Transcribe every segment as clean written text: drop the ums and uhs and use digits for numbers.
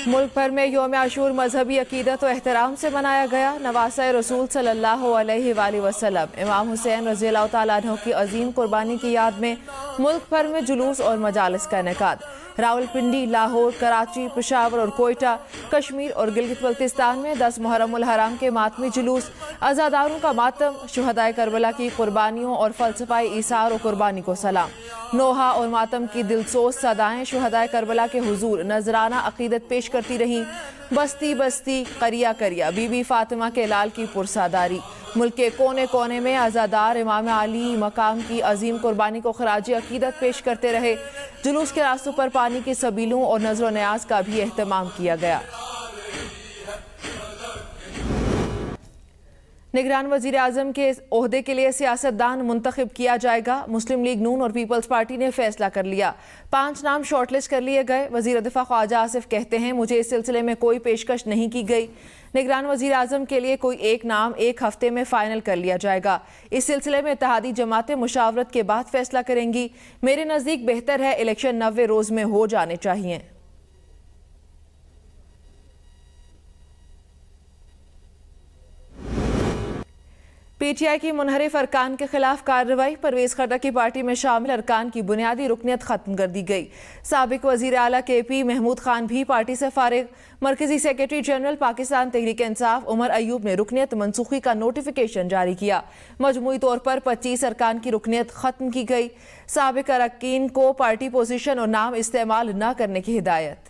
मुल्क भर में यौम आशूर मजहबी अकीदत और एहतराम से मनाया गया। नवासा रसूल सल्लल्लाहु अलैहि वसल्लम इमाम हुसैन रज़ियल्लाहु तआला अन्हु की अजीम कुर्बानी की याद में मुल्क भर में जुलूस और मजालिस का इनेकाद। रावलपिंडी, लाहौर, कराची, पेशावर और कोयटा, कश्मीर और गिलगित बल्तिस्तान में 10 मुहर्रमुल हराम के मातमी जुलूस, अज़ादारों का मातम, शुहदाए करबला की कुर्बानियों और फलसफाए ईसार और कुर्बानी को सलाम। नोहा और मातम की दिलसोज सदाएं शुहदाए करबला के हुजूर नजराना अकीदत पेश करती रहीं। बस्ती बस्ती करिया करिया बीबी फातिमा के लाल की पुरसादारी। मुल्क के कोने कोने में अज़ादार इमाम अली मकाम की अजीम कुर्बानी को खराज अकीदत पेश करते रहे। जुलूस के रास्तों पर पानी की सबीलों और नजर न्याज का भी एहतमाम किया गया। निगरान वजीर आजम के ओहदे के लिए सियासतदान मुंतखब किया जाएगा। मुस्लिम लीग नून और पीपल्स पार्टी ने फैसला कर लिया। 5 नाम शॉर्टलिस्ट कर लिए गए। वजीर दिफा ख्वाजा आसिफ कहते हैं, मुझे इस सिलसिले में कोई पेशकश नहीं की गई। निगरान वजीर आजम के लिए कोई एक नाम 1 हफ्ते में फाइनल कर लिया जाएगा। इस सिलसिले में इत्तेहादी जमातें मुशावरत के बाद फैसला करेंगी। मेरे नज़दीक बेहतर है इलेक्शन 90 रोज में हो जाने चाहिए। पीटीआई की मुनहरिफ अरकान के खिलाफ कार्रवाई। परवेज खट्टर की पार्टी में शामिल अरकान की बुनियादी रुकनियत खत्म कर दी गई। साबिक वजीर आला KP महमूद खान भी पार्टी से फारिग। मरकजी सेक्रेटरी जनरल पाकिस्तान तहरीक इंसाफ उमर अयूब ने रुकनियत मनसूखी का नोटिफिकेशन जारी किया। मजमूई तौर पर 25 अरकान की रुकनियत खत्म की गई। साबिक अरकान को पार्टी पोजीशन और नाम इस्तेमाल न करने की हिदायत।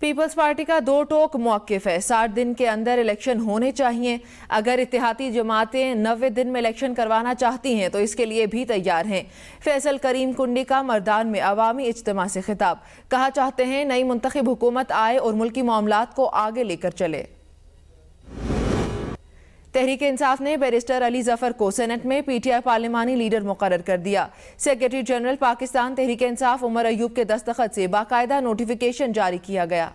पीपल्स पार्टी का 2 टोक मौक़िफ़ है। 60 दिन के अंदर इलेक्शन होने चाहिए। अगर इत्तेहादी जमातें 90 दिन में इलेक्शन करवाना चाहती हैं तो इसके लिए भी तैयार हैं। फैसल करीम कुंडी का मर्दान में अवामी इज्तिमा से खिताब। कहा चाहते हैं नई मुंतखब हुकूमत आए और मुल्की मामलात को आगे लेकर चले। तहरीक इंसाफ ने बैरिस्टर अली जफर को सेनेट में PTI पार्लिमानी लीडर मुकर्रर कर दिया। सेक्रेटरी जनरल पाकिस्तान तहरीक इंसाफ उमर अयूब के दस्तखत से बाकायदा नोटिफिकेशन जारी किया गया।